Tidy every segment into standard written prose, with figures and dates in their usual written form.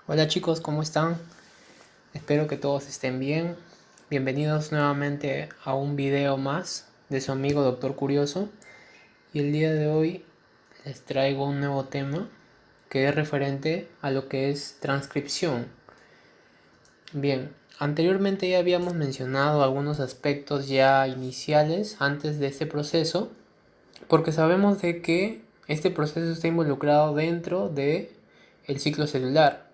Hola chicos, ¿cómo están? Espero que todos estén bien. Bienvenidos nuevamente a un video más de su amigo Doctor Curioso. Y el día de hoy les traigo un nuevo tema que es referente a lo que es transcripción. Bien, anteriormente ya habíamos mencionado algunos aspectos ya iniciales antes de este proceso, porque sabemos de que este proceso está involucrado dentro de el ciclo celular.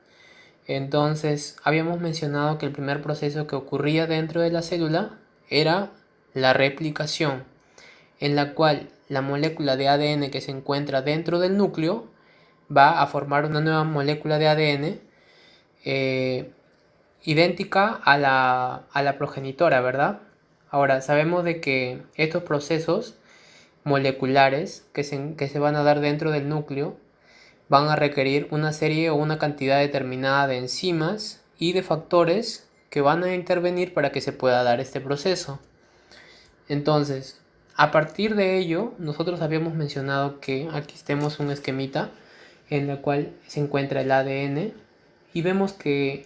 Entonces, habíamos mencionado que el primer proceso que ocurría dentro de la célula era la replicación, en la cual la molécula de ADN que se encuentra dentro del núcleo va a formar una nueva molécula de ADN eh, idéntica a la progenitora, ¿verdad? Ahora, sabemos de que estos procesos moleculares que se van a dar dentro del núcleo van a requerir una serie o una cantidad determinada de enzimas y de factores que van a intervenir para que se pueda dar este proceso. Entonces, a partir de ello, nosotros habíamos mencionado que aquí tenemos un esquemita en el cual se encuentra el ADN y vemos que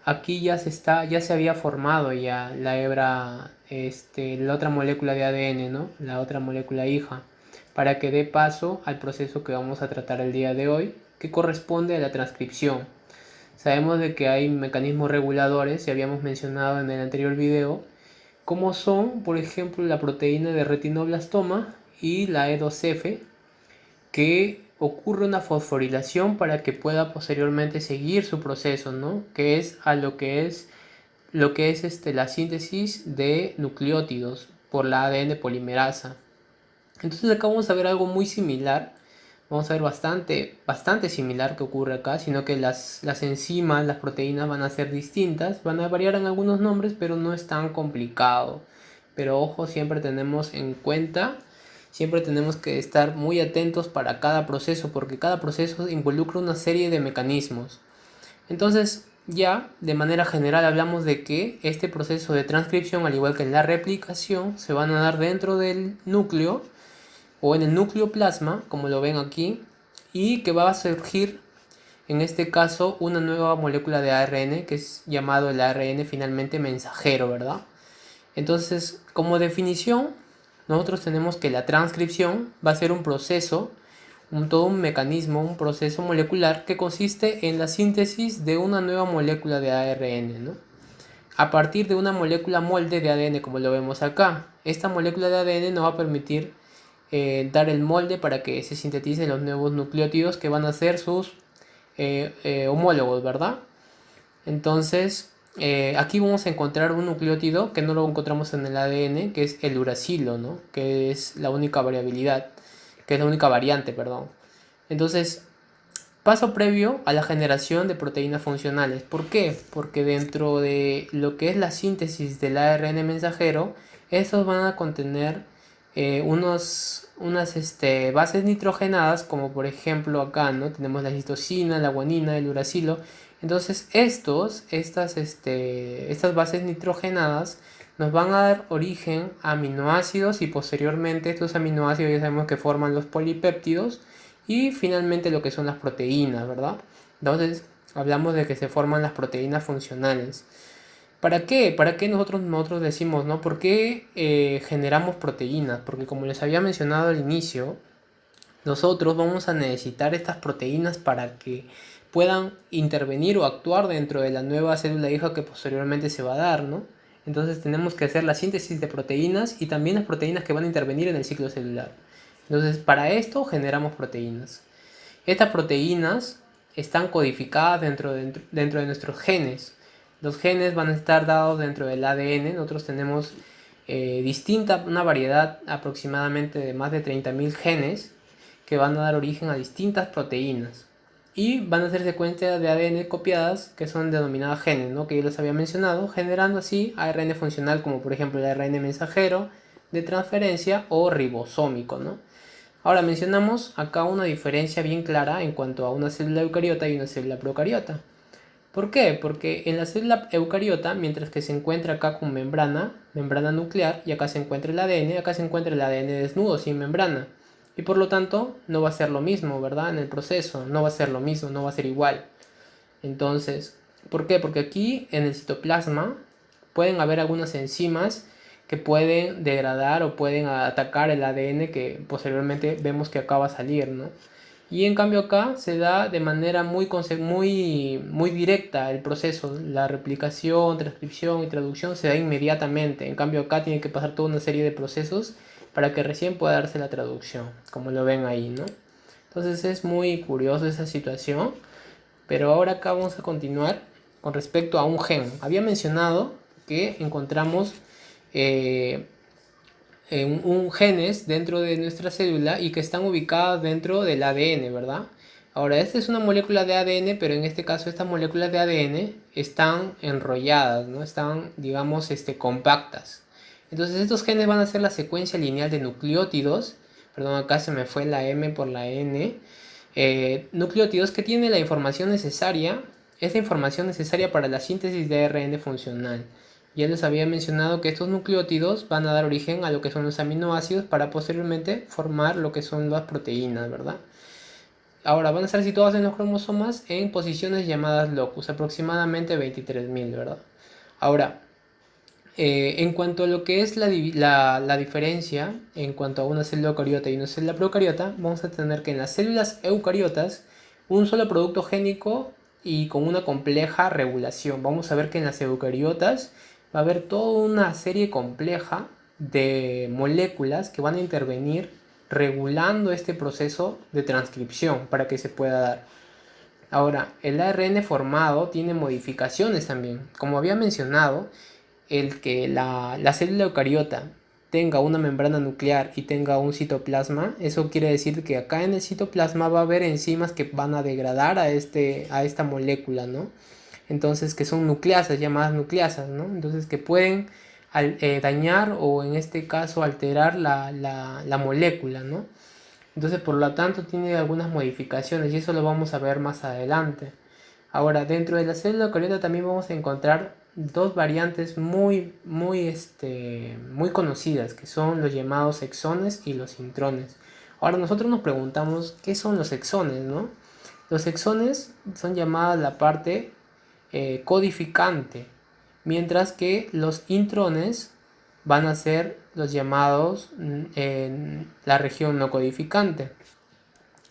aquí ya se había formado ya la hebra, la otra molécula de ADN, ¿no? La otra molécula hija, para que dé paso al proceso que vamos a tratar el día de hoy, que corresponde a la transcripción. Sabemos de que hay mecanismos reguladores, y habíamos mencionado en el anterior video, como son, por ejemplo, la proteína de retinoblastoma y la E2F, que ocurre una fosforilación para que pueda posteriormente seguir su proceso, ¿no? Que es a lo que es la síntesis de nucleótidos por la ADN polimerasa. Entonces acá vamos a ver algo muy similar, vamos a ver bastante similar que ocurre acá, sino que las enzimas, las proteínas van a ser distintas, van a variar en algunos nombres, pero no es tan complicado. Pero ojo, siempre tenemos en cuenta, siempre tenemos que estar muy atentos para cada proceso, porque cada proceso involucra una serie de mecanismos. Entonces, ya de manera general hablamos de que este proceso de transcripción, al igual que la replicación, se van a dar dentro del núcleo o en el núcleo plasma, como lo ven aquí, y que va a surgir en este caso una nueva molécula de ARN que es llamado el ARN finalmente mensajero, ¿verdad? Entonces, como definición, nosotros tenemos que la transcripción va a ser un proceso, todo un mecanismo, un proceso molecular que consiste en la síntesis de una nueva molécula de ARN, ¿no? A partir de una molécula molde de ADN, como lo vemos acá. Esta molécula de ADN nos va a permitir dar el molde para que se sinteticen los nuevos nucleótidos que van a ser sus homólogos, ¿verdad? Entonces, aquí vamos a encontrar un nucleótido que no lo encontramos en el ADN, que es el uracilo, ¿no? Que es la única variabilidad, que es la única variante, perdón. Entonces, paso previo a la generación de proteínas funcionales. ¿Por qué? Porque dentro de lo que es la síntesis del ARN mensajero, estos van a contener unas bases nitrogenadas, como por ejemplo acá, ¿no? Tenemos la citosina, la guanina, el uracilo. Entonces estas bases nitrogenadas nos van a dar origen a aminoácidos y posteriormente estos aminoácidos ya sabemos que forman los polipéptidos y finalmente lo que son las proteínas, ¿verdad? Entonces hablamos de que se forman las proteínas funcionales. ¿Para qué? ¿Para qué nosotros decimos, ¿no? ¿Por qué generamos proteínas? Porque como les había mencionado al inicio, nosotros vamos a necesitar estas proteínas para que puedan intervenir o actuar dentro de la nueva célula hija que posteriormente se va a dar, ¿no? Entonces tenemos que hacer la síntesis de proteínas y también las proteínas que van a intervenir en el ciclo celular. Entonces para esto generamos proteínas. Estas proteínas están codificadas dentro de nuestros genes. Los genes van a estar dados dentro del ADN. Nosotros tenemos una variedad aproximadamente de más de 30.000 genes que van a dar origen a distintas proteínas. Y van a ser secuencias de ADN copiadas que son denominadas genes, ¿no? Que yo les había mencionado, generando así ARN funcional como por ejemplo el ARN mensajero, de transferencia o ribosómico, ¿no? Ahora mencionamos acá una diferencia bien clara en cuanto a una célula eucariota y una célula procariota. ¿Por qué? Porque en la célula eucariota, mientras que se encuentra acá con membrana nuclear, y acá se encuentra el ADN, acá se encuentra el ADN desnudo, sin membrana. Y por lo tanto, no va a ser lo mismo, ¿verdad? En el proceso, no va a ser lo mismo, no va a ser igual. Entonces, ¿por qué? Porque aquí en el citoplasma pueden haber algunas enzimas que pueden degradar o pueden atacar el ADN que posteriormente vemos que acá va a salir, ¿no? Y en cambio acá se da de manera muy directa el proceso. La replicación, transcripción y traducción se da inmediatamente. En cambio acá tiene que pasar toda una serie de procesos para que recién pueda darse la traducción, como lo ven ahí, ¿no? Entonces es muy curioso esa situación. Pero ahora acá vamos a continuar con respecto a un gen. Había mencionado que encontramos eh, genes dentro de nuestra célula y que están ubicados dentro del ADN, ¿verdad? Ahora, esta es una molécula de ADN, pero en este caso estas moléculas de ADN están enrolladas, ¿no? Están, digamos, compactas. Entonces estos genes van a ser la secuencia lineal de nucleótidos, perdón, acá se me fue la M por la N, nucleótidos que tienen la información necesaria, esta información necesaria para la síntesis de ARN funcional. Ya les había mencionado que estos nucleótidos van a dar origen a lo que son los aminoácidos para posteriormente formar lo que son las proteínas, ¿verdad? Ahora van a estar situados en los cromosomas en posiciones llamadas locus, aproximadamente 23.000, ¿verdad? Ahora, en cuanto a lo que es la diferencia en cuanto a una célula eucariota y una célula procariota, vamos a tener que en las células eucariotas un solo producto génico y con una compleja regulación. Vamos a ver que en las eucariotas va a haber toda una serie compleja de moléculas que van a intervenir regulando este proceso de transcripción para que se pueda dar. Ahora, el ARN formado tiene modificaciones también. Como había mencionado, el que la célula eucariota tenga una membrana nuclear y tenga un citoplasma, eso quiere decir que acá en el citoplasma va a haber enzimas que van a degradar a esta molécula, ¿no? Entonces, que son nucleasas, llamadas nucleasas, ¿no? Entonces, que pueden dañar o en este caso alterar la molécula, ¿no? Entonces, por lo tanto, tiene algunas modificaciones y eso lo vamos a ver más adelante. Ahora, dentro de la célula eucariota también vamos a encontrar dos variantes muy conocidas, que son los llamados exones y los intrones. Ahora, nosotros nos preguntamos qué son los exones, ¿no? Los exones son llamadas la parte codificante, mientras que los intrones van a ser los llamados en la región no codificante.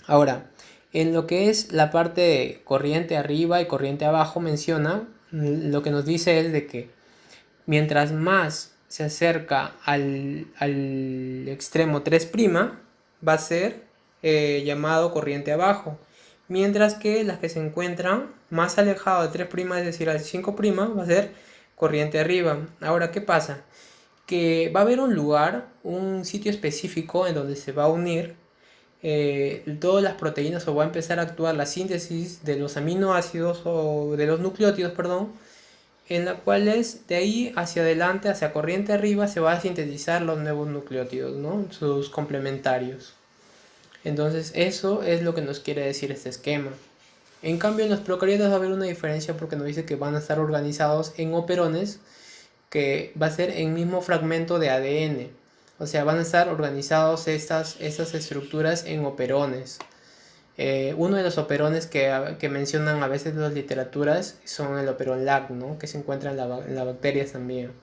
Ahora, en lo que es la parte de corriente arriba y corriente abajo menciona, lo que nos dice es de que mientras más se acerca al extremo 3' va a ser llamado corriente abajo, mientras que las que se encuentran más alejadas de 3', es decir, al 5', va a ser corriente arriba. Ahora, ¿qué pasa? Que va a haber un lugar, un sitio específico en donde se va a unir todas las proteínas o va a empezar a actuar la síntesis de los aminoácidos o de los nucleótidos, perdón, en la cual es de ahí hacia adelante, hacia corriente arriba, se va a sintetizar los nuevos nucleótidos, ¿no? Sus complementarios. Entonces eso es lo que nos quiere decir este esquema. En cambio en los procariotas va a haber una diferencia porque nos dice que van a estar organizados en operones, que va a ser el mismo fragmento de ADN. O sea, van a estar organizados estas estructuras en operones. Uno de los operones que mencionan a veces las literaturas son el operón LAC, ¿no? Que se encuentra en las bacterias también.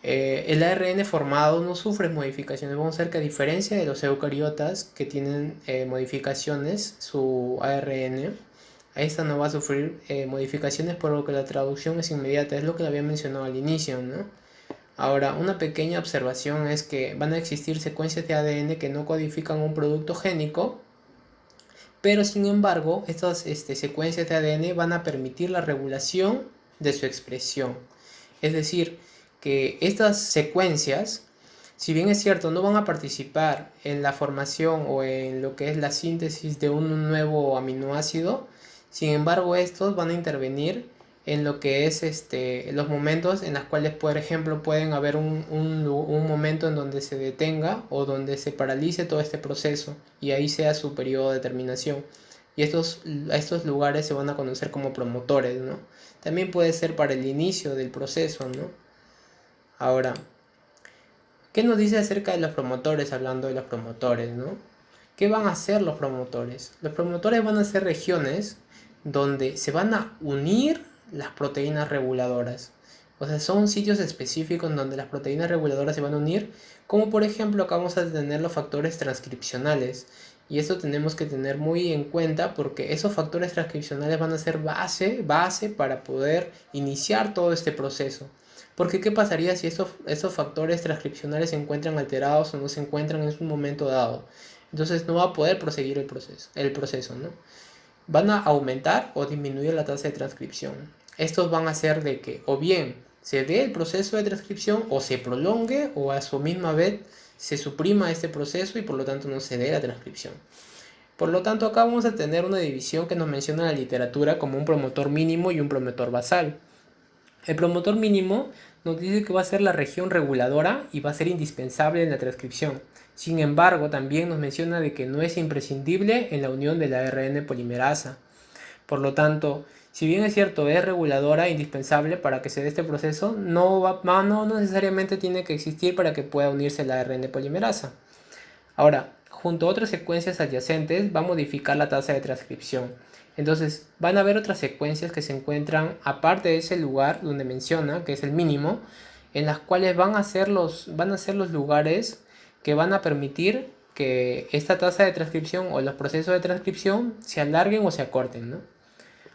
El ARN formado no sufre modificaciones. Vamos a ver que a diferencia de los eucariotas que tienen modificaciones, su ARN, esta no va a sufrir modificaciones por lo que la traducción es inmediata. Es lo que había mencionado al inicio, ¿no? Ahora, una pequeña observación es que van a existir secuencias de ADN que no codifican un producto génico, pero sin embargo, estas secuencias de ADN van a permitir la regulación de su expresión. Es decir, que estas secuencias, si bien es cierto, no van a participar en la formación o en lo que es la síntesis de un nuevo aminoácido, sin embargo, estos van a intervenir en lo que es los momentos en los cuales, por ejemplo, pueden haber un momento en donde se detenga o donde se paralice todo este proceso y ahí sea su periodo de terminación. Y estos lugares se van a conocer como promotores, ¿no? También puede ser para el inicio del proceso, ¿no? Ahora, ¿qué nos dice acerca de los promotores, hablando de los promotores, ¿no? ¿Qué van a hacer los promotores? Los promotores van a ser regiones donde se van a unir las proteínas reguladoras. O sea, son sitios específicos donde las proteínas reguladoras se van a unir, como por ejemplo acá vamos a tener los factores transcripcionales. Y eso tenemos que tener muy en cuenta porque esos factores transcripcionales van a ser base para poder iniciar todo este proceso. Porque ¿qué pasaría si esos factores transcripcionales se encuentran alterados o no se encuentran en un momento dado? Entonces no va a poder proseguir el proceso, ¿no? Van a aumentar o disminuir la tasa de transcripción. Estos van a hacer de que o bien se dé el proceso de transcripción o se prolongue o a su misma vez se suprima este proceso y por lo tanto no se dé la transcripción. Por lo tanto acá vamos a tener una división que nos menciona la literatura como un promotor mínimo y un promotor basal. El promotor mínimo nos dice que va a ser la región reguladora y va a ser indispensable en la transcripción. Sin embargo, también nos menciona de que no es imprescindible en la unión de la ARN polimerasa. Por lo tanto, si bien es cierto, es reguladora e indispensable para que se dé este proceso, no necesariamente tiene que existir para que pueda unirse la ARN polimerasa. Ahora, junto a otras secuencias adyacentes, va a modificar la tasa de transcripción. Entonces, van a haber otras secuencias que se encuentran aparte de ese lugar donde menciona, que es el mínimo, en las cuales van a ser los lugares que van a permitir que esta tasa de transcripción o los procesos de transcripción se alarguen o se acorten, ¿no?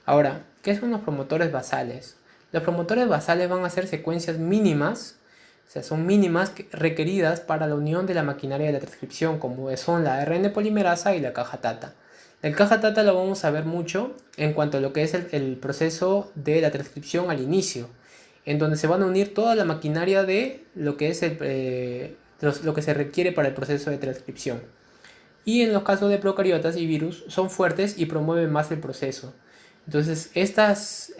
Ahora, ¿qué son los promotores basales? Los promotores basales van a ser secuencias mínimas, o sea, son mínimas requeridas para la unión de la maquinaria de la transcripción, como son la ARN polimerasa y la caja TATA. La caja TATA lo vamos a ver mucho en cuanto a lo que es el proceso de la transcripción al inicio, en donde se van a unir toda la maquinaria de lo que es lo que se requiere para el proceso de transcripción. Y en los casos de procariotas y virus son fuertes y promueven más el proceso. Entonces, estas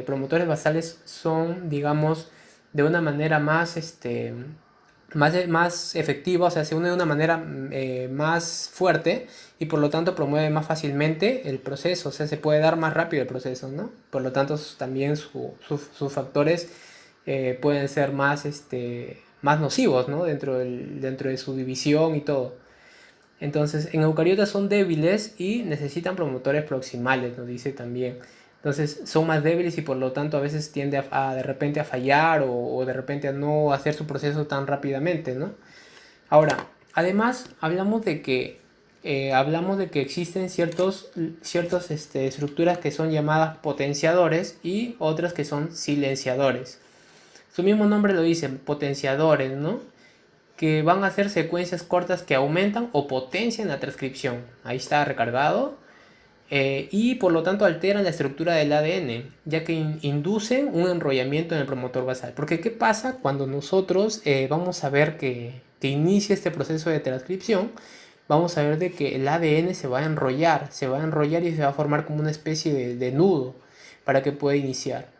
promotores basales son, digamos, de una manera más efectiva, o sea, se une de una manera más fuerte y por lo tanto promueve más fácilmente el proceso, o sea, se puede dar más rápido el proceso, ¿no? Por lo tanto, también sus factores pueden ser más nocivos, ¿no? Dentro de su división y todo. Entonces, en eucariotas son débiles y necesitan promotores proximales, nos dice también. Entonces, son más débiles y por lo tanto a veces tiende de repente a fallar o de repente a no hacer su proceso tan rápidamente, ¿no? Ahora, además, hablamos de que existen ciertas estructuras que son llamadas potenciadores y otras que son silenciadores. Su mismo nombre lo dice, potenciadores, ¿no? Que van a ser secuencias cortas que aumentan o potencian la transcripción. Ahí está recargado. Y por lo tanto alteran la estructura del ADN, ya que inducen un enrollamiento en el promotor basal. Porque ¿qué pasa cuando nosotros vamos a ver que inicia este proceso de transcripción? Vamos a ver de que el ADN se va a enrollar y se va a formar como una especie de nudo para que pueda iniciar.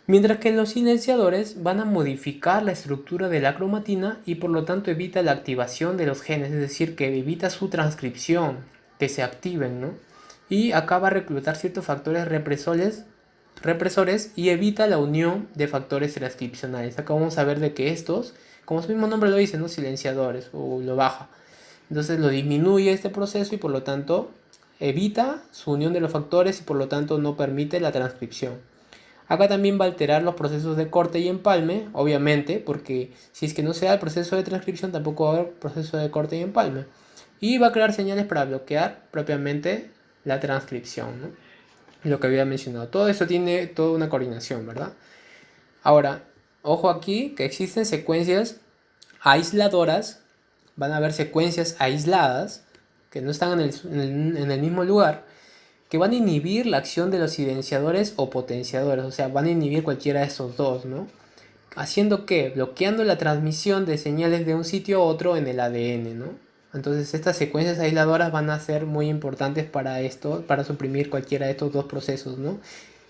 Mientras que los silenciadores van a modificar la estructura de la cromatina y por lo tanto evita la activación de los genes, es decir, que evita su transcripción, que se activen, ¿no? Y acá va a reclutar ciertos factores represores y evita la unión de factores transcripcionales. Acá vamos a ver de que estos, como su mismo nombre lo dice, ¿no? Silenciadores o lo baja. Entonces lo disminuye este proceso y por lo tanto evita su unión de los factores y por lo tanto no permite la transcripción. Acá también va a alterar los procesos de corte y empalme, obviamente, porque si es que no se da el proceso de transcripción, tampoco va a haber proceso de corte y empalme. Y va a crear señales para bloquear propiamente la transcripción, ¿no? Lo que había mencionado. Todo eso tiene toda una coordinación, ¿verdad? Ahora, ojo aquí que existen secuencias aisladoras, van a haber secuencias aisladas que no están en el mismo lugar, que van a inhibir la acción de los silenciadores o potenciadores, o sea, van a inhibir cualquiera de estos dos, ¿no? Haciendo que, bloqueando la transmisión de señales de un sitio a otro en el ADN, ¿no? Entonces estas secuencias aisladoras van a ser muy importantes para esto, para suprimir cualquiera de estos dos procesos, ¿no?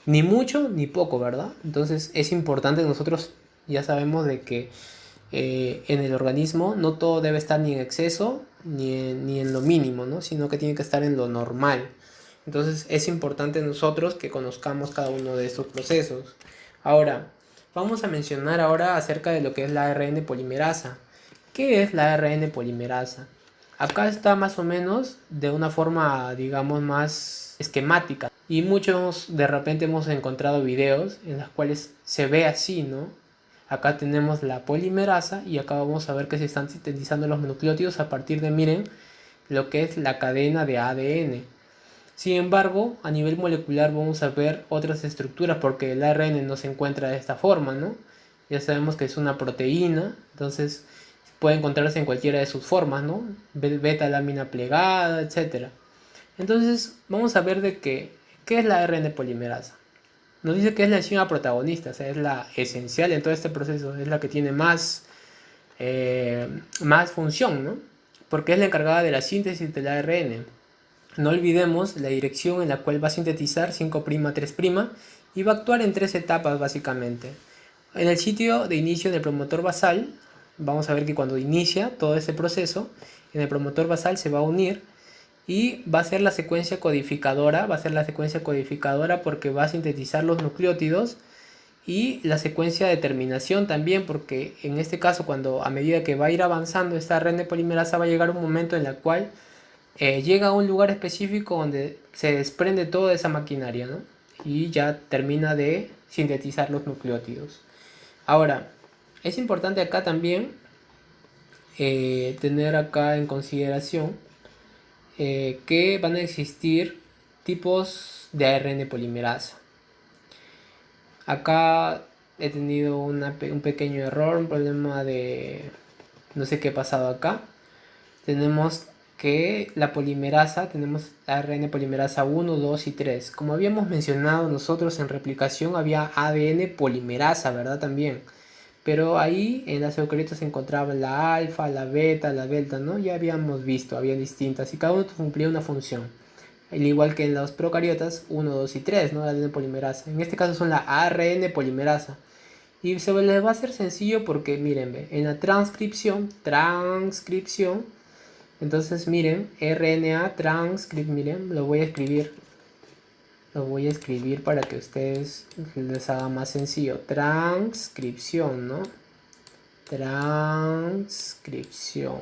Ni mucho ni poco, ¿verdad? Entonces es importante, nosotros ya sabemos de que en el organismo no todo debe estar ni en exceso ni en lo mínimo, ¿no? Sino que tiene que estar en lo normal. Entonces es importante nosotros que conozcamos cada uno de estos procesos. Ahora, vamos a mencionar ahora acerca de lo que es la ARN polimerasa. ¿Qué es la ARN polimerasa? Acá está más o menos de una forma, digamos, más esquemática. Y muchos de repente hemos encontrado videos en los cuales se ve así, ¿no? Acá tenemos la polimerasa y acá vamos a ver que se están sintetizando los nucleótidos a partir de, miren, lo que es la cadena de ADN. Sin embargo, a nivel molecular vamos a ver otras estructuras porque el ARN no se encuentra de esta forma, ¿no? Ya sabemos que es una proteína, entonces puede encontrarse en cualquiera de sus formas, ¿no? Beta lámina plegada, etc. Entonces, vamos a ver qué es la ARN polimerasa. Nos dice que es la enzima protagonista, o sea, es la esencial en todo este proceso, es la que tiene más función, ¿no? Porque es la encargada de la síntesis del ARN. No olvidemos la dirección en la cual va a sintetizar 5' 3' y va a actuar en 3 etapas básicamente. En el sitio de inicio del promotor basal, vamos a ver que cuando inicia todo este proceso, en el promotor basal se va a unir y va a ser la secuencia codificadora, porque va a sintetizar los nucleótidos y la secuencia de terminación también, porque en este caso a medida que va a ir avanzando esta ARN polimerasa va a llegar un momento en el cual llega a un lugar específico donde se desprende toda esa maquinaria, ¿no? Y ya termina de sintetizar los nucleótidos. Ahora, es importante acá también tener acá en consideración que van a existir tipos de ARN polimerasa. Acá he tenido un pequeño error, un problema de... no sé qué ha pasado acá. Tenemos que la polimerasa, tenemos ARN polimerasa 1, 2 y 3. Como habíamos mencionado nosotros en replicación, había ADN polimerasa, ¿verdad? También. Pero ahí en las eucariotas se encontraba la alfa, la beta, la delta, ¿no? Ya habíamos visto, había distintas y cada uno cumplía una función. Al igual que en los procariotas 1, 2 y 3, ¿no? La ADN polimerasa. En este caso son la ARN polimerasa. Y se les va a hacer sencillo porque, miren, en la transcripción, entonces miren, RNA transcript, miren, lo voy a escribir para que ustedes les haga más sencillo. Transcripción, ¿no? Transcripción.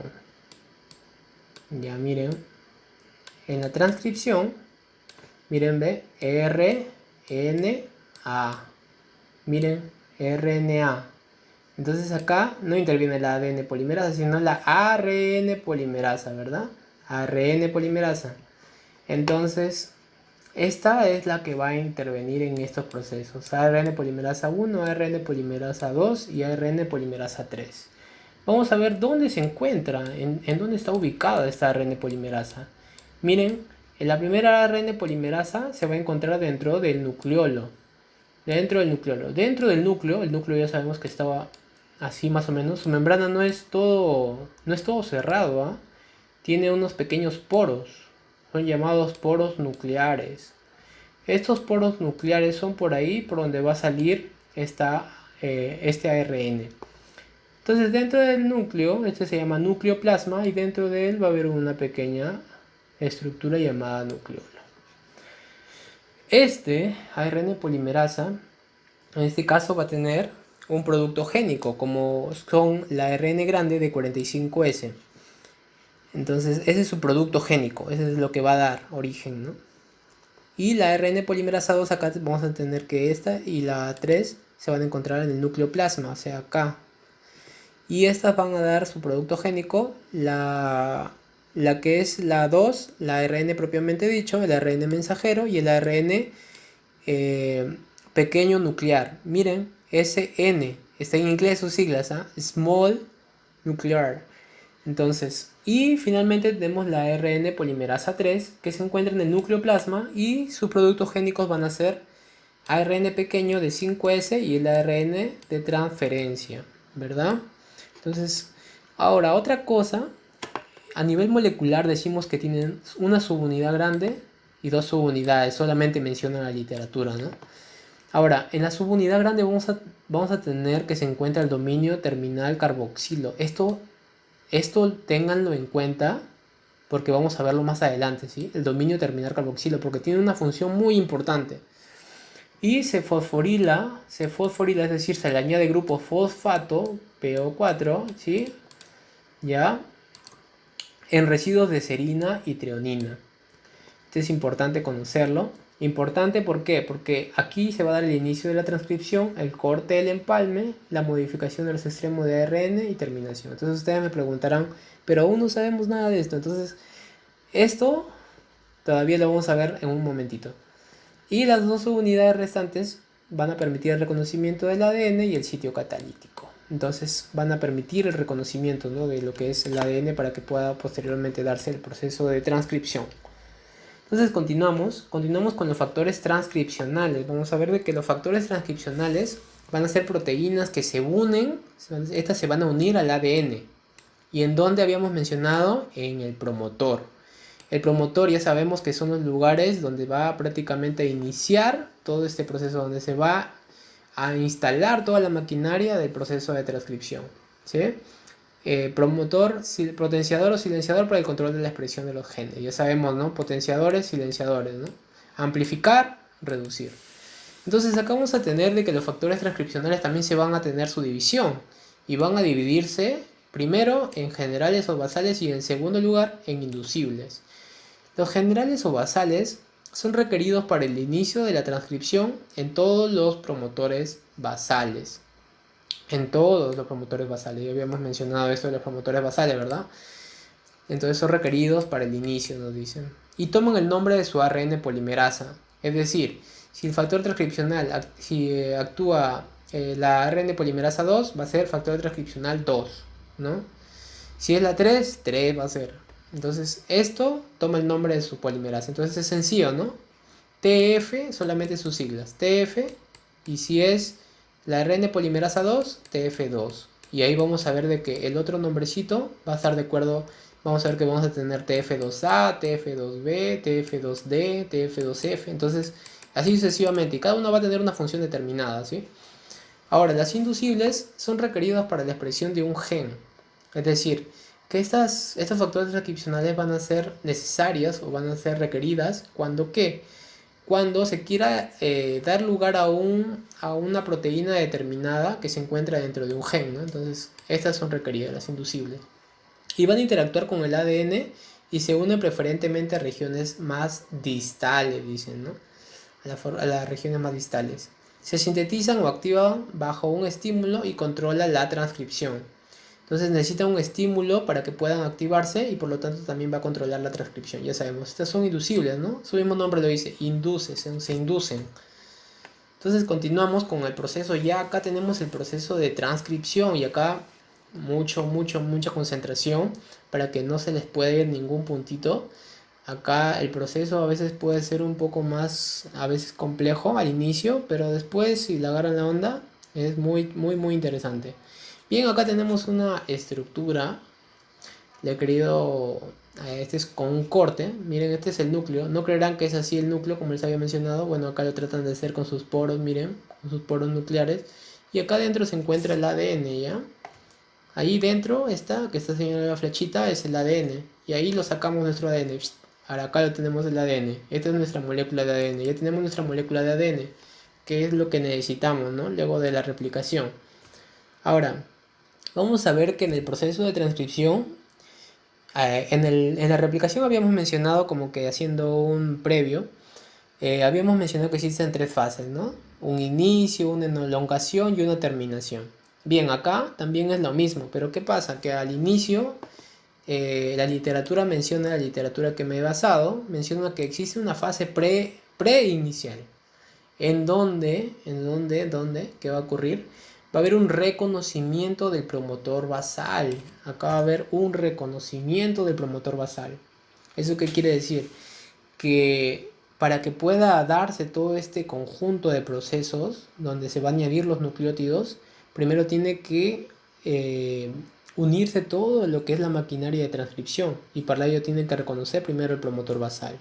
Ya miren, en la transcripción, miren, ve, RNA. Miren, RNA. Entonces acá no interviene la ADN polimerasa, sino la ARN polimerasa, ¿verdad? ARN polimerasa. Entonces, esta es la que va a intervenir en estos procesos. ARN polimerasa 1, ARN polimerasa 2 y ARN polimerasa 3. Vamos a ver dónde se encuentra, en dónde está ubicada esta ARN polimerasa. Miren, en la primera ARN polimerasa se va a encontrar dentro del nucleolo. Dentro del núcleo, el núcleo ya sabemos que estaba así más o menos. Su membrana no es todo cerrado, ¿eh? Tiene unos pequeños poros, son llamados poros nucleares. Estos poros nucleares son por ahí por donde va a salir este ARN. Entonces dentro del núcleo, este se llama nucleoplasma y dentro de él va a haber una pequeña estructura llamada nucleolo. Este ARN polimerasa, en este caso va a tener un producto génico, como son la ARN grande de 45S. Entonces, ese es su producto génico, ese es lo que va a dar origen, ¿no? Y la ARN polimerasa 2, acá vamos a tener que esta y la 3 se van a encontrar en el nucleoplasma, o sea, acá. Y estas van a dar su producto génico, la que es la 2, la ARN propiamente dicho, el ARN mensajero y el ARN pequeño nuclear. Miren, SN, está en inglés sus siglas, ¿eh? Small Nuclear. Entonces, y finalmente tenemos la ARN polimerasa 3 que se encuentra en el nucleoplasma y sus productos génicos van a ser ARN pequeño de 5S y el ARN de transferencia, ¿verdad? Entonces, ahora otra cosa, a nivel molecular decimos que tienen una subunidad grande y dos subunidades, solamente menciona la literatura, ¿no? Ahora, en la subunidad grande vamos a tener que se encuentra el dominio terminal carboxilo. Esto ténganlo en cuenta porque vamos a verlo más adelante, ¿sí? El dominio terminal carboxilo, porque tiene una función muy importante. Y se fosforila, es decir, se le añade grupo fosfato, PO4, ¿sí? Ya, en residuos de serina y treonina. Esto es importante conocerlo Importante, ¿por qué? Porque aquí se va a dar el inicio de la transcripción, el corte del empalme, la modificación de los extremos de ARN y terminación. Entonces ustedes me preguntarán, pero aún no sabemos nada de esto. Entonces, esto todavía lo vamos a ver en un momentito. Y las dos unidades restantes van a permitir el reconocimiento del ADN y el sitio catalítico. Entonces van a permitir el reconocimiento, ¿no?, de lo que es el ADN para que pueda posteriormente darse el proceso de transcripción. Entonces continuamos con los factores transcripcionales. Vamos a ver de que los factores transcripcionales van a ser proteínas que se unen, estas se van a unir al ADN. ¿Y en dónde habíamos mencionado? En el promotor. El promotor ya sabemos que son los lugares donde va prácticamente a iniciar todo este proceso, donde se va a instalar toda la maquinaria del proceso de transcripción, ¿sí? Promotor, potenciador o silenciador para el control de la expresión de los genes. Ya sabemos, ¿no? Potenciadores, silenciadores, ¿no? Amplificar, reducir. Entonces acá vamos a tener de que los factores transcripcionales también se van a tener su división y van a dividirse primero en generales o basales y en segundo lugar en inducibles. Los generales o basales son requeridos para el inicio de la transcripción en todos los promotores basales. En todos los promotores basales. Ya habíamos mencionado esto de los promotores basales, ¿verdad? Entonces son requeridos para el inicio, nos dicen. Y toman el nombre de su ARN polimerasa. Es decir, si el factor transcripcional, actúa la ARN polimerasa 2, va a ser factor transcripcional 2, ¿no? Si es la 3, 3 va a ser. Entonces esto toma el nombre de su polimerasa. Entonces es sencillo, ¿no? TF, solamente sus siglas. TF, y si es la ARN polimerasa 2, TF2. Y ahí vamos a ver de que el otro nombrecito va a estar de acuerdo. Vamos a ver que vamos a tener TF2A, TF2B, TF2D, TF2F. Entonces, así sucesivamente. Y cada uno va a tener una función determinada, ¿sí? Ahora, las inducibles son requeridas para la expresión de un gen. Es decir, que estos factores transcripcionales van a ser necesarias o van a ser requeridas cuando ¿qué? Cuando se quiera dar lugar a una proteína determinada que se encuentra dentro de un gen, ¿no? Entonces, estas son requeridas, las inducibles. Y van a interactuar con el ADN y se unen preferentemente a regiones más distales, dicen, ¿no? A las regiones más distales. Se sintetizan o activan bajo un estímulo y controla la transcripción. Entonces necesitan un estímulo para que puedan activarse y por lo tanto también va a controlar la transcripción. Ya sabemos, estas son inducibles, ¿no? Su mismo nombre lo dice, induce, se inducen. Entonces continuamos con el proceso. Ya acá tenemos el proceso de transcripción y acá mucha concentración para que no se les pueda ir ningún puntito. Acá el proceso a veces puede ser un poco más, a veces complejo al inicio, pero después si le agarran la onda es muy interesante. Bien, acá tenemos una estructura. Le he querido, este es con un corte. Miren, este es el núcleo. No creerán que es así el núcleo como les había mencionado. Bueno, acá lo tratan de hacer con sus poros, miren, con sus poros nucleares. Y acá dentro se encuentra el ADN, ¿ya? Ahí dentro está, que está señalando la flechita, es el ADN. Y ahí lo sacamos nuestro ADN. Ahora acá lo tenemos el ADN. Esta es nuestra molécula de ADN. Ya tenemos nuestra molécula de ADN, que es lo que necesitamos, ¿no? Luego de la replicación. Ahora, vamos a ver que en el proceso de transcripción, en la replicación habíamos mencionado, como que haciendo un previo, habíamos mencionado que existen tres fases, ¿no? Un inicio, una elongación y una terminación. Bien, acá también es lo mismo, pero ¿qué pasa? Que al inicio, la literatura menciona, la literatura que me he basado, menciona que existe una fase preinicial. ¿En dónde? ¿Qué va a ocurrir? Va a haber un reconocimiento del promotor basal. Acá va a haber un reconocimiento del promotor basal. ¿Eso qué quiere decir? Que para que pueda darse todo este conjunto de procesos donde se va a añadir los nucleótidos, primero tiene que unirse todo lo que es la maquinaria de transcripción y para ello tienen que reconocer primero el promotor basal.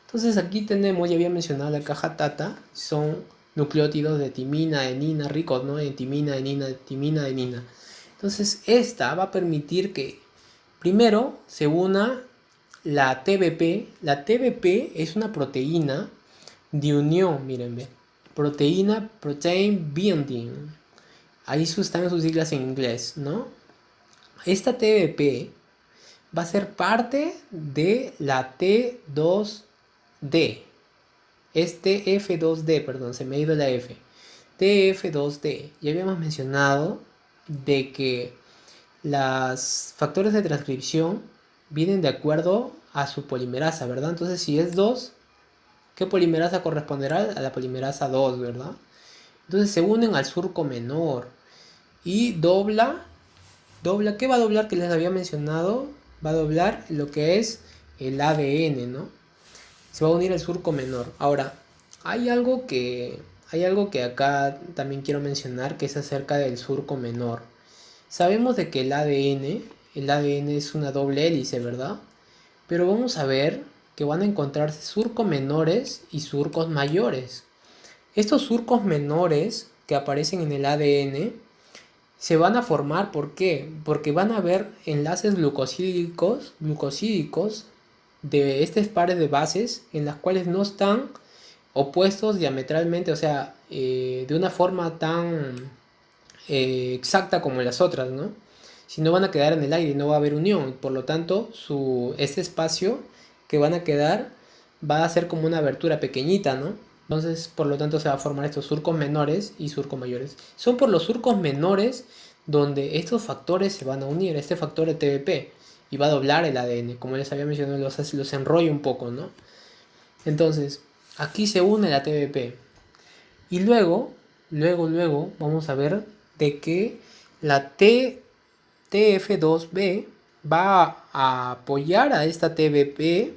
Entonces aquí tenemos, ya había mencionado la caja TATA, son nucleótidos de timina, adenina, ricos, ¿no? En timina, adenina. Entonces esta va a permitir que primero se una la TBP. La TBP es una proteína de unión, miren, ve. Protein Binding. Ahí están sus siglas en inglés, ¿no? Esta TBP va a ser parte de la T2D. es TF2D, perdón, se me ha ido la F. TF2D. Ya habíamos mencionado de que los factores de transcripción vienen de acuerdo a su polimerasa, ¿verdad? Entonces, si es 2, ¿qué polimerasa corresponderá? A la polimerasa 2, ¿verdad? Entonces se unen al surco menor y ¿qué va a doblar que les había mencionado? Va a doblar lo que es el ADN, ¿no? Se va a unir al surco menor. Ahora, hay algo que, hay algo que acá también quiero mencionar, que es acerca del surco menor. Sabemos de que el ADN es una doble hélice, ¿verdad? Pero vamos a ver que van a encontrarse surcos menores y surcos mayores. Estos surcos menores que aparecen en el ADN se van a formar, ¿por qué? Porque van a haber enlaces glucosídicos de estos pares de bases en las cuales no están opuestos diametralmente, o sea, de una forma tan exacta como las otras, ¿no? Si no van a quedar en el aire, no va a haber unión, por lo tanto, este espacio que van a quedar va a ser como una abertura pequeñita, ¿no? Entonces, por lo tanto, se va a formar estos surcos menores y surcos mayores. Son por los surcos menores donde estos factores se van a unir, este factor de TBP, y va a doblar el ADN, como les había mencionado, los enrolla un poco, ¿no? Entonces, aquí se une la TBP. Y luego, vamos a ver de que la TF2B va a apoyar a esta TBP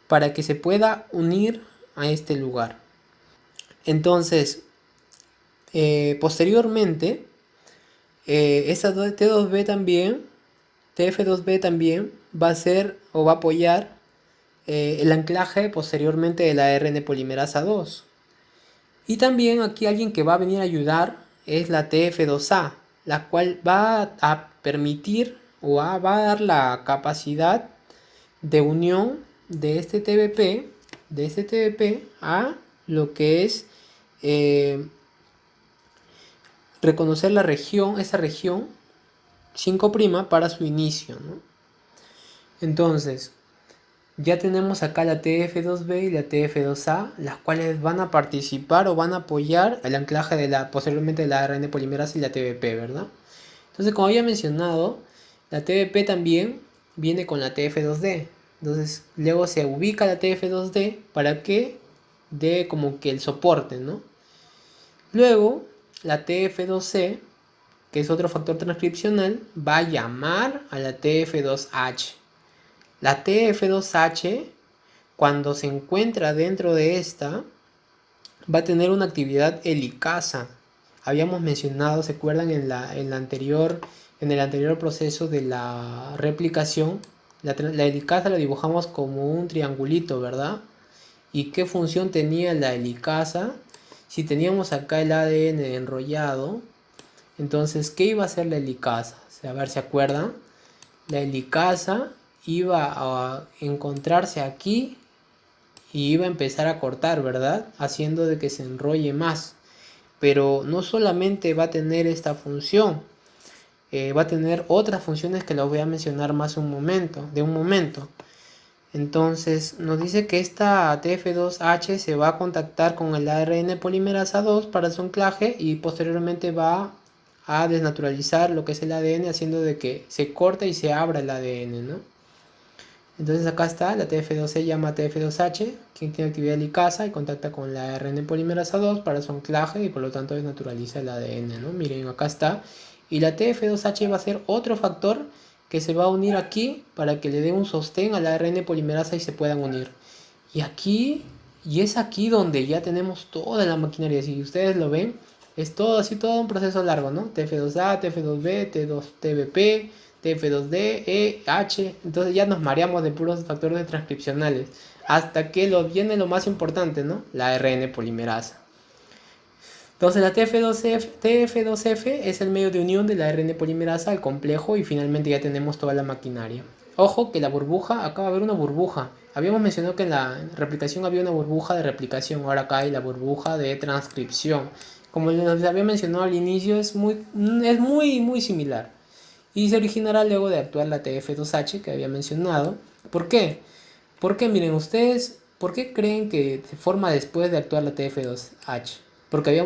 para que se pueda unir a este lugar. Entonces, posteriormente, esta T2B también, TF2B también va a ser o va a apoyar el anclaje posteriormente de la RN polimerasa 2. Y también aquí alguien que va a venir a ayudar es la TF2A, la cual va a permitir o va a dar la capacidad de unión de este TBP a lo que es reconocer la región, esa región 5' para su inicio, ¿no? Entonces, ya tenemos acá la TF2B y la TF2A, las cuales van a participar o van a apoyar el anclaje posteriormente de la ARN polimerasa y la TBP, ¿verdad? Entonces, como había mencionado, la TBP también viene con la TF2D. Entonces, luego se ubica la TF2D para que dé como que el soporte, ¿no? Luego, la TF2C, que es otro factor transcripcional, va a llamar a la TF2H. La TF2H, cuando se encuentra dentro de esta, va a tener una actividad helicasa. Habíamos mencionado, ¿se acuerdan? En el anterior proceso de la replicación, la helicasa la dibujamos como un triangulito, ¿verdad? ¿Y qué función tenía la helicasa? Si teníamos acá el ADN enrollado, entonces, ¿qué iba a hacer la helicasa? A ver, ¿se acuerdan? La helicasa iba a encontrarse aquí y iba a empezar a cortar, ¿verdad? Haciendo de que se enrolle más. Pero no solamente va a tener esta función, va a tener otras funciones que las voy a mencionar más un momento. Entonces nos dice que esta TF2H se va a contactar con el ARN polimerasa 2 para su anclaje y posteriormente va a desnaturalizar lo que es el ADN, haciendo de que se corte y se abra el ADN, ¿no? Entonces acá está, la TF2C llama a TF2H, quien tiene actividad helicasa y contacta con la ARN polimerasa 2 para su anclaje y por lo tanto desnaturaliza el ADN, ¿no? Miren, acá está. Y la TF2H va a ser otro factor que se va a unir aquí para que le dé un sostén a la ARN polimerasa y se puedan unir. Y es aquí donde ya tenemos toda la maquinaria. Si ustedes lo ven, es todo así, todo un proceso largo, ¿no? TF2A, TF2B, TBP, TF2D, E, H. Entonces ya nos mareamos de puros factores transcripcionales. Hasta que viene lo más importante, ¿no? La ARN polimerasa. Entonces la TF2F es el medio de unión de la ARN polimerasa al complejo y finalmente ya tenemos toda la maquinaria. Ojo que la burbuja, acá va a haber una burbuja. Habíamos mencionado que en la replicación había una burbuja de replicación, ahora acá hay la burbuja de transcripción. Como les había mencionado al inicio, es muy similar. Y se originará luego de actuar la TF2H que había mencionado. ¿Por qué? Porque miren ustedes, ¿Por qué creen que se forma después de actuar la TF2H? Porque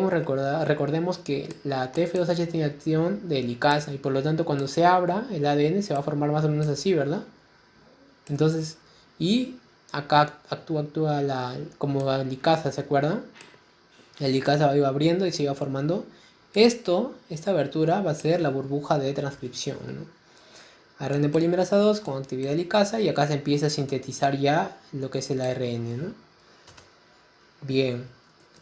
recordemos que la TF2H tiene acción de helicasa y por lo tanto cuando se abra el ADN se va a formar más o menos así, ¿verdad? Entonces, y acá actúa como la helicasa, ¿se acuerdan? La helicasa iba abriendo y se iba formando. Esta abertura va a ser la burbuja de transcripción, ¿no? ARN polimerasa 2 con actividad helicasa y acá se empieza a sintetizar ya lo que es el ARN, ¿no? Bien,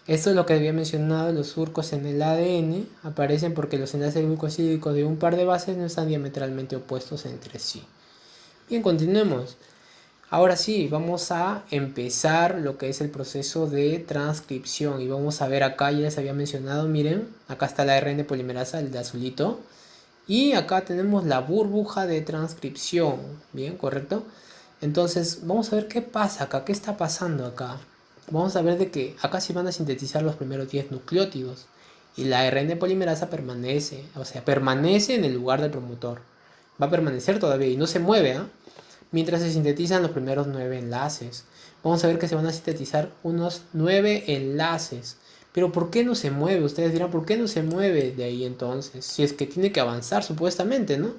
esto es lo que había mencionado, los surcos en el ADN aparecen porque los enlaces glucosídicos de un par de bases no están diametralmente opuestos entre sí. Bien, continuemos. Ahora sí, vamos a empezar lo que es el proceso de transcripción y vamos a ver acá, ya les había mencionado, miren, acá está la ARN polimerasa, el de azulito, y acá tenemos la burbuja de transcripción, bien, correcto. Entonces, vamos a ver qué pasa acá, qué está pasando acá. Vamos a ver de que acá se van a sintetizar los primeros 10 nucleótidos y la ARN polimerasa permanece, o sea, permanece en el lugar del promotor. Va a permanecer todavía y no se mueve, ¿eh? Mientras se sintetizan los primeros 9 enlaces. Vamos a ver que se van a sintetizar unos 9 enlaces. Pero ¿por qué no se mueve? Ustedes dirán, ¿por qué no se mueve de ahí entonces? Si es que tiene que avanzar supuestamente, ¿no?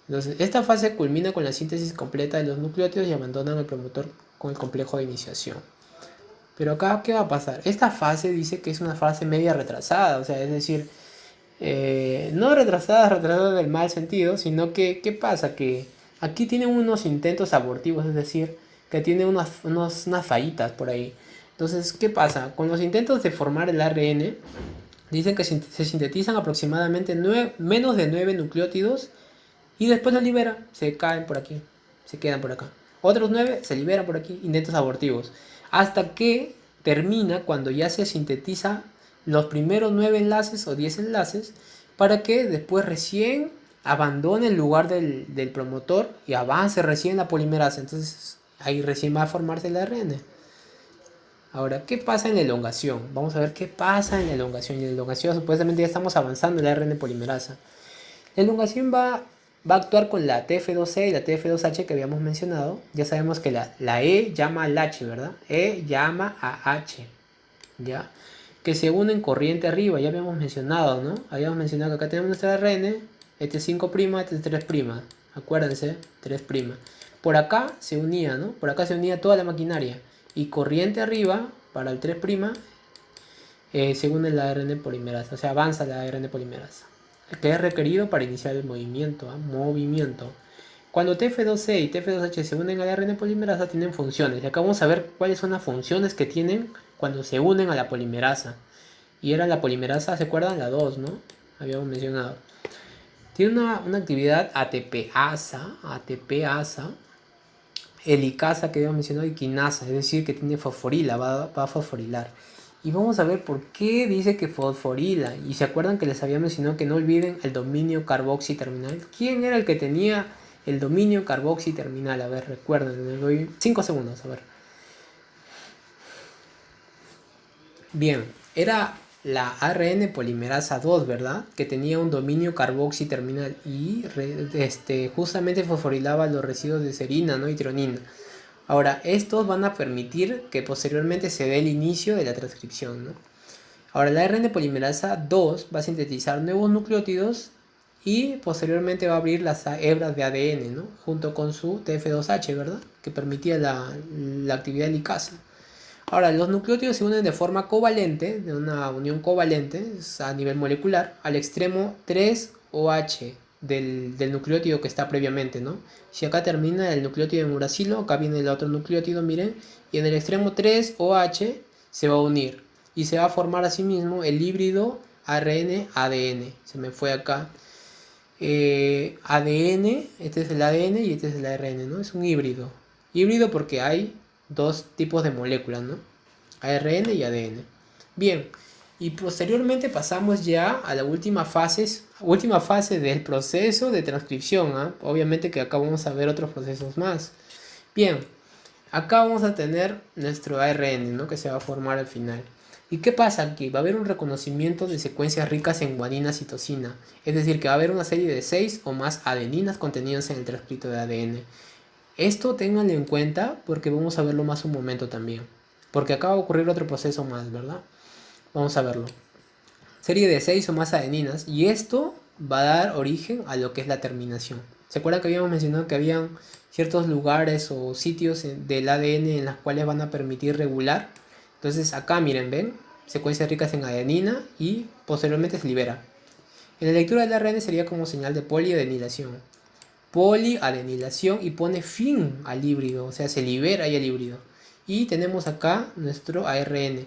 Entonces, esta fase culmina con la síntesis completa de los nucleótidos y abandonan el promotor con el complejo de iniciación. Pero acá, ¿qué va a pasar? Esta fase dice que es una fase media retrasada, o sea, es decir, no retrasada del mal sentido, sino que, ¿qué pasa? Que aquí tienen unos intentos abortivos, es decir, que tiene unas fallitas por ahí. Entonces, ¿qué pasa? Con los intentos de formar el ARN, dicen que se sintetizan aproximadamente menos de 9 nucleótidos y después los libera, se caen por aquí, se quedan por acá. Otros 9 se liberan por aquí, intentos abortivos. Hasta que termina cuando ya se sintetiza los primeros 9 enlaces o 10 enlaces para que después recién abandone el lugar del promotor y avance recién la polimerasa. Entonces ahí recién va a formarse el ARN. Ahora, ¿qué pasa en la elongación? Vamos a ver qué pasa en la elongación. En la elongación supuestamente ya estamos avanzando en el ARN polimerasa. La elongación va a actuar con la TF2E y la TF2H que habíamos mencionado. Ya sabemos que la E llama al H, ¿verdad? E llama a H, ¿ya? Que se unen corriente arriba, ya habíamos mencionado, ¿no? Habíamos mencionado que acá tenemos nuestra ARN, este es 5', este es 3'. Acuérdense, 3'. Por acá se unía, ¿no? Por acá se unía toda la maquinaria. Y corriente arriba, para el 3', se une la ARN polimerasa, o sea, avanza la ARN polimerasa, que es requerido para iniciar el movimiento, ¿eh? Movimiento. Cuando TF2C y TF2H se unen a la ARN polimerasa tienen funciones. Y acá vamos a ver cuáles son las funciones que tienen cuando se unen a la polimerasa. Y era la polimerasa, ¿se acuerdan? La 2, ¿no? Habíamos mencionado. Tiene una actividad ATPasa, helicasa que habíamos mencionado y quinasa, es decir, que tiene fosforila, va a fosforilar. Y vamos a ver por qué dice que fosforila. Y se acuerdan que les había mencionado que no olviden el dominio carboxi terminal. ¿Quién era el que tenía el dominio carboxi terminal? A ver, recuerden, les doy 5 segundos, a ver. Bien, era la ARN polimerasa 2, ¿verdad? Que tenía un dominio carboxi terminal y justamente fosforilaba los residuos de serina, ¿no? Y tronina. Ahora, estos van a permitir que posteriormente se dé el inicio de la transcripción, ¿no? Ahora, la ARN polimerasa 2 va a sintetizar nuevos nucleótidos y posteriormente va a abrir las hebras de ADN, ¿no? Junto con su TF2H, ¿verdad? Que permitía la actividad helicasa. Ahora, los nucleótidos se unen de forma covalente, de una unión covalente a nivel molecular, al extremo 3OH del nucleótido que está previamente, ¿no? Si acá termina el nucleótido en uracilo, acá viene el otro nucleótido, miren, y en el extremo 3OH se va a unir y se va a formar asimismo el híbrido ARN-ADN. Se me fue acá. ADN, este es el ADN y este es el ARN, ¿no? Es un híbrido. Híbrido porque hay dos tipos de moléculas, ¿no? ARN y ADN. Bien, y posteriormente pasamos ya a la última fase del proceso de transcripción, ¿eh? Obviamente que acá vamos a ver otros procesos más. Bien, acá vamos a tener nuestro ARN, ¿no? Que se va a formar al final. ¿Y qué pasa aquí? Va a haber un reconocimiento de secuencias ricas en guanina citosina. Es decir, que va a haber una serie de 6 o más adeninas contenidas en el transcrito de ADN. Esto ténganlo en cuenta porque vamos a verlo más un momento también. Porque acaba de ocurrir otro proceso más, ¿verdad? Vamos a verlo. Serie de 6 o más adeninas. Y esto va a dar origen a lo que es la terminación. ¿Se acuerdan que habíamos mencionado que habían ciertos lugares o sitios del ADN en los cuales van a permitir regular? Entonces acá miren, ven, secuencias ricas en adenina y posteriormente se libera. En la lectura del ARN sería como señal de poliadenilación. Poliadenilación y pone fin al híbrido, o sea, se libera ya el híbrido. Y tenemos acá nuestro ARN.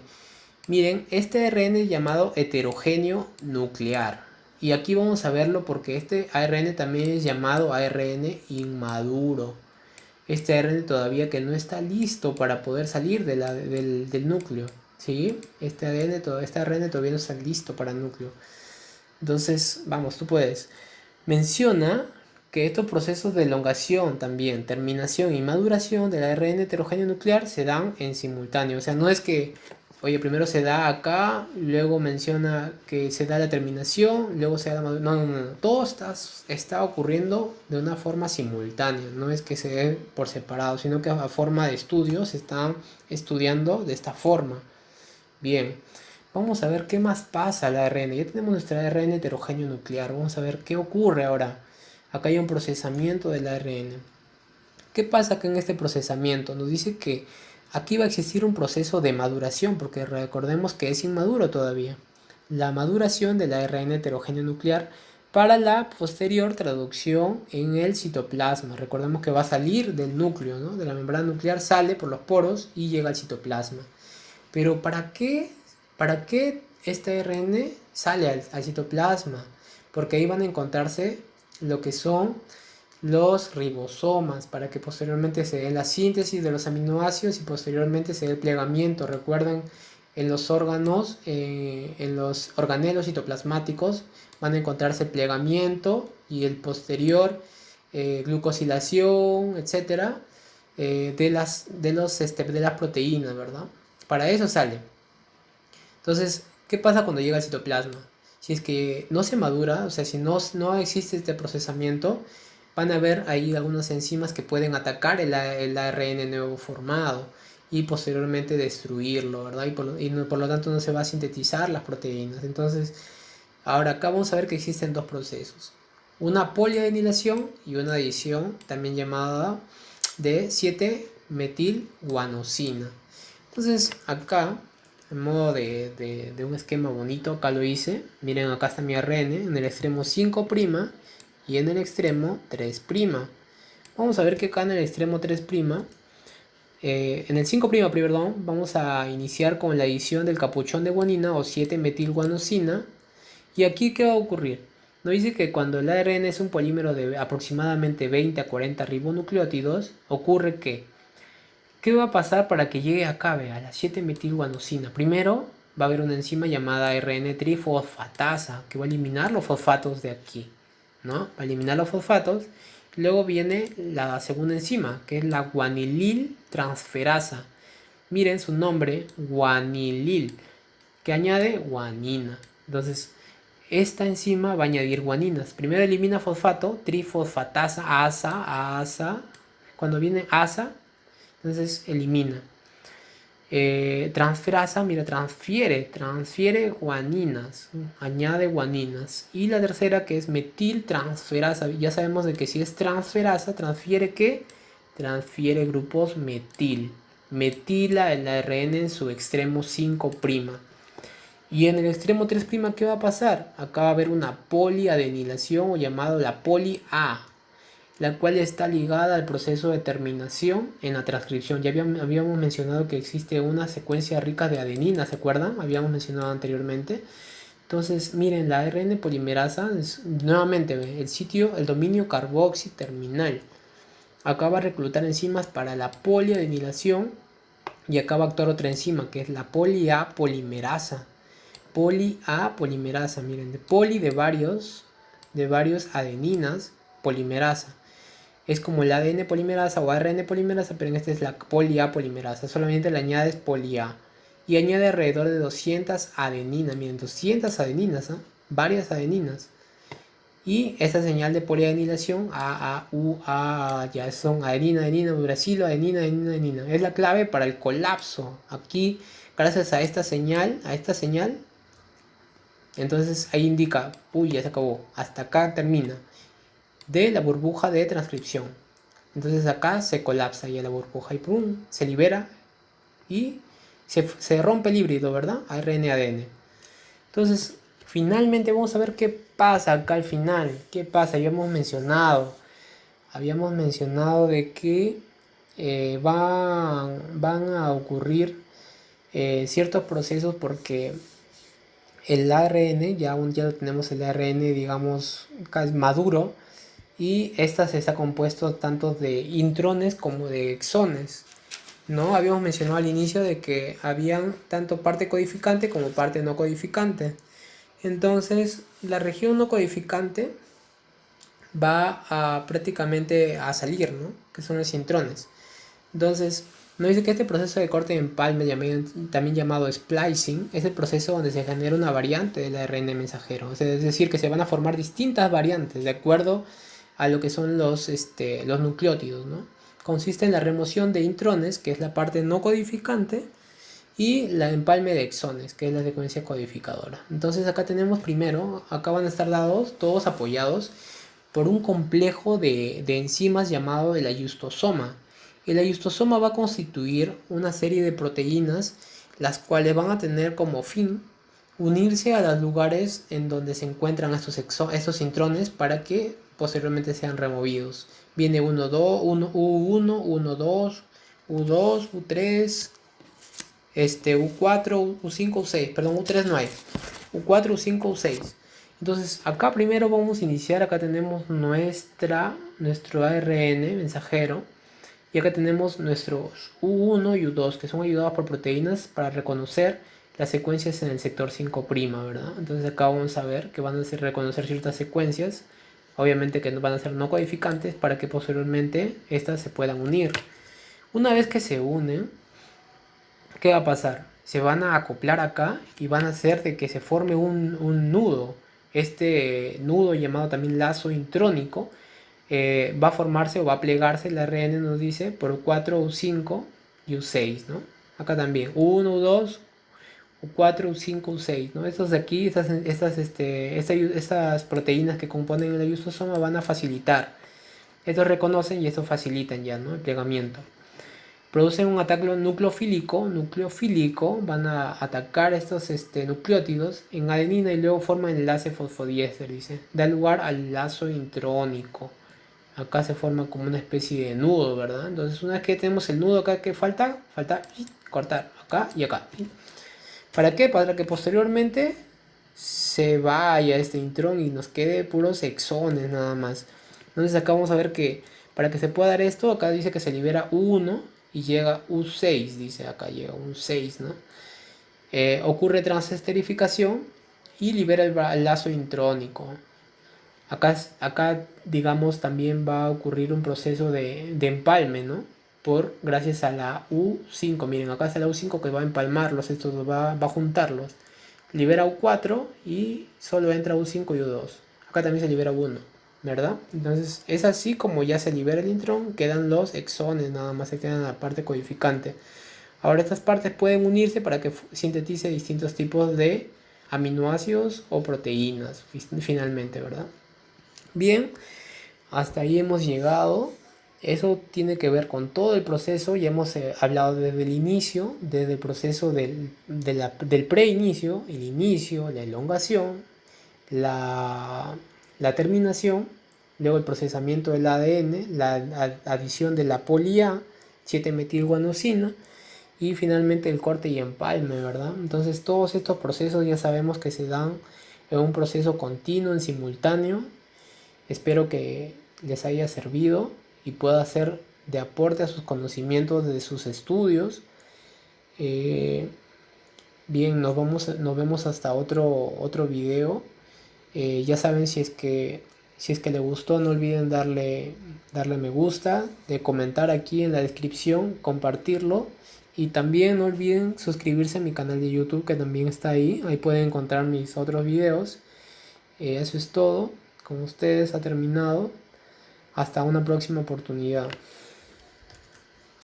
Miren, este ARN es llamado heterogéneo nuclear. Y aquí vamos a verlo porque este ARN también es llamado ARN inmaduro. Este ARN todavía que no está listo para poder salir del núcleo. ¿Sí? Este ARN todavía no está listo para el núcleo. Entonces, vamos, tú puedes. Menciona que estos procesos de elongación también, terminación y maduración del ARN heterogéneo nuclear se dan en simultáneo. O sea, no es que, oye, primero se da acá, luego menciona que se da la terminación, luego se da la maduración. No, no, no. Todo está ocurriendo de una forma simultánea. No es que se dé por separado, sino que a forma de estudio se están estudiando de esta forma. Bien. Vamos a ver qué más pasa al ARN. Ya tenemos nuestro ARN heterogéneo nuclear. Vamos a ver qué ocurre ahora. Acá hay un procesamiento del ARN. ¿Qué pasa acá en este procesamiento? Nos dice que aquí va a existir un proceso de maduración, porque recordemos que es inmaduro todavía. La maduración del ARN heterogéneo nuclear para la posterior traducción en el citoplasma. Recordemos que va a salir del núcleo, ¿no? De la membrana nuclear, sale por los poros y llega al citoplasma. Pero ¿para qué este ARN sale al citoplasma? Porque ahí van a encontrarse lo que son los ribosomas, para que posteriormente se dé la síntesis de los aminoácidos y posteriormente se dé el plegamiento. Recuerden, en los órganos, en los organelos citoplasmáticos van a encontrarse el plegamiento y el posterior glucosilación, etcétera, de las proteínas, ¿verdad? Para eso sale. Entonces, ¿qué pasa cuando llega al citoplasma? Si es que no se madura, o sea, si no existe este procesamiento, van a haber ahí algunas enzimas que pueden atacar el ARN nuevo formado y posteriormente destruirlo, ¿verdad? Y por lo tanto no se va a sintetizar las proteínas. Entonces, ahora acá vamos a ver que existen dos procesos. Una poliadenilación y una adición, también llamada de 7-metilguanosina. Entonces, acá en modo de un esquema bonito, acá lo hice. Miren, acá está mi ARN en el extremo 5' y en el extremo 3'. Vamos a ver que acá en el extremo 3', en el 5', perdón, vamos a iniciar con la adición del capuchón de guanina o 7-metilguanosina. Y aquí, ¿qué va a ocurrir? Nos dice que cuando el ARN es un polímero de aproximadamente 20 a 40 ribonucleótidos, ocurre que ¿qué va a pasar para que llegue acá, a la 7-metilguanosina? Primero va a haber una enzima llamada RN trifosfatasa que va a eliminar los fosfatos de aquí, ¿no? Va a eliminar los fosfatos. Luego viene la segunda enzima, que es la guanilil transferasa. Miren su nombre, guanilil, que añade guanina. Entonces, esta enzima va a añadir guaninas. Primero elimina fosfato, trifosfatasa, asa. Cuando viene asa, entonces elimina. Transferasa, mira, transfiere guaninas, añade guaninas. Y la tercera, que es metiltransferasa, ya sabemos de que si es transferasa, transfiere ¿qué? Transfiere grupos metil. Metila el ARN en su extremo 5'. Y en el extremo 3', ¿qué va a pasar? Acá va a haber una poliadenilación o llamado la poli-A, la cual está ligada al proceso de terminación en la transcripción. Ya habíamos mencionado que existe una secuencia rica de adenina, ¿se acuerdan? Habíamos mencionado anteriormente. Entonces, miren, la ARN polimerasa es nuevamente el dominio carboxi terminal. Acá va a reclutar enzimas para la poliadenilación y acá va a actuar otra enzima que es la poli-A polimerasa. Poli-A polimerasa, miren, de poli de varios adeninas, polimerasa. Es como el ADN polimerasa o ARN polimerasa, pero en este es la poli-A polimerasa. Solamente le añades poli-A. Y añade alrededor de 200 adeninas. Miren, 200 adeninas, ¿eh? Varias adeninas. Y esa señal de poliadenilación, A, U, A, ya son adenina, adenina, uracilo, adenina, adenina, adenina. Es la clave para el colapso. Aquí, gracias a esta señal, entonces ahí indica, uy, ya se acabó, hasta acá termina, de la burbuja de transcripción. Entonces acá se colapsa ya la burbuja y ¡pum! Se libera y se rompe el híbrido, ¿verdad? ARN-ADN. Entonces, finalmente vamos a ver qué pasa acá al final. ¿Qué pasa? Habíamos mencionado de que van a ocurrir ciertos procesos porque el ARN, ya tenemos el ARN, digamos, maduro, y esta se está compuesto tanto de intrones como de exones. ¿No? Habíamos mencionado al inicio de que habían tanto parte codificante como parte no codificante. Entonces, la región no codificante va a prácticamente a salir, ¿no? Que son los intrones. Entonces, nos dice que este proceso de corte de empalme, también llamado splicing, es el proceso donde se genera una variante del ARN mensajero. Es decir, que se van a formar distintas variantes de acuerdo a lo que son los nucleótidos, ¿no? Consiste en la remoción de intrones, que es la parte no codificante, y la empalme de exones, que es la secuencia codificadora. Entonces acá tenemos primero, acá van a estar dados, todos apoyados por un complejo de enzimas llamado el ayustosoma. El ayustosoma va a constituir una serie de proteínas, las cuales van a tener como fin unirse a los lugares en donde se encuentran estos intrones para que posteriormente sean removidos. Viene 1, 2, 1, U1, 1, 2, U2, U3, U4, U5, U6, perdón, U3 no hay, U4, U5, U6. Entonces acá primero vamos a iniciar, acá tenemos nuestro ARN mensajero y acá tenemos nuestros U1 y U2 que son ayudados por proteínas para reconocer las secuencias en el sector 5', ¿verdad? Entonces acá vamos a ver que van a reconocer ciertas secuencias, obviamente que van a ser no codificantes para que posteriormente estas se puedan unir. Una vez que se unen, ¿qué va a pasar? Se van a acoplar acá y van a hacer de que se forme un nudo. Este nudo llamado también lazo intrónico va a formarse o va a plegarse, el ARN nos dice, por 4 U5 y U6, ¿no? Acá también, U1, U2, U4, U5, U6, ¿no? Estos de aquí, estas proteínas que componen el ayustosoma van a facilitar. Estos reconocen y estos facilitan ya, ¿no? El plegamiento. Producen un ataque nucleofílico, van a atacar estos nucleótidos en adenina y luego forman enlace fosfodiéster, dice. Da lugar al lazo intrónico. Acá se forma como una especie de nudo, ¿verdad? Entonces una vez que tenemos el nudo acá, que falta cortar acá y acá. ¿Para qué? Para que posteriormente se vaya este intrón y nos quede puros exones nada más. Entonces acá vamos a ver que para que se pueda dar esto, acá dice que se libera U1 y llega U6, dice acá llega un 6, ¿no? Ocurre transesterificación y libera el lazo intrónico. Acá, digamos, también va a ocurrir un proceso de empalme, ¿no? Gracias a la U5. Miren, acá está la U5 que va a empalmarlos, esto va a juntarlos. Libera U4 y solo entra U5 y U2. Acá también se libera U1, ¿verdad? Entonces es así como ya se libera el intrón, quedan los exones, nada más se quedan la parte codificante. Ahora estas partes pueden unirse para que sintetice distintos tipos de aminoácidos o proteínas, finalmente, ¿verdad? Bien, hasta ahí hemos llegado. Eso tiene que ver con todo el proceso. Ya hemos hablado desde el inicio, desde el proceso del preinicio, el inicio, la elongación, la terminación, luego el procesamiento del ADN, la adición de la poli-A, 7-metilguanosina y finalmente el corte y empalme, ¿verdad? Entonces todos estos procesos ya sabemos que se dan en un proceso continuo, en simultáneo. Espero que les haya servido y pueda ser de aporte a sus conocimientos de sus estudios. Bien, nos vemos hasta otro video. Ya saben, si es que les gustó, no olviden darle me gusta, de comentar aquí en la descripción, compartirlo. Y también no olviden suscribirse a mi canal de YouTube que también está ahí. Ahí pueden encontrar mis otros videos. Eso es todo. con ustedes ha terminado. Hasta una próxima oportunidad.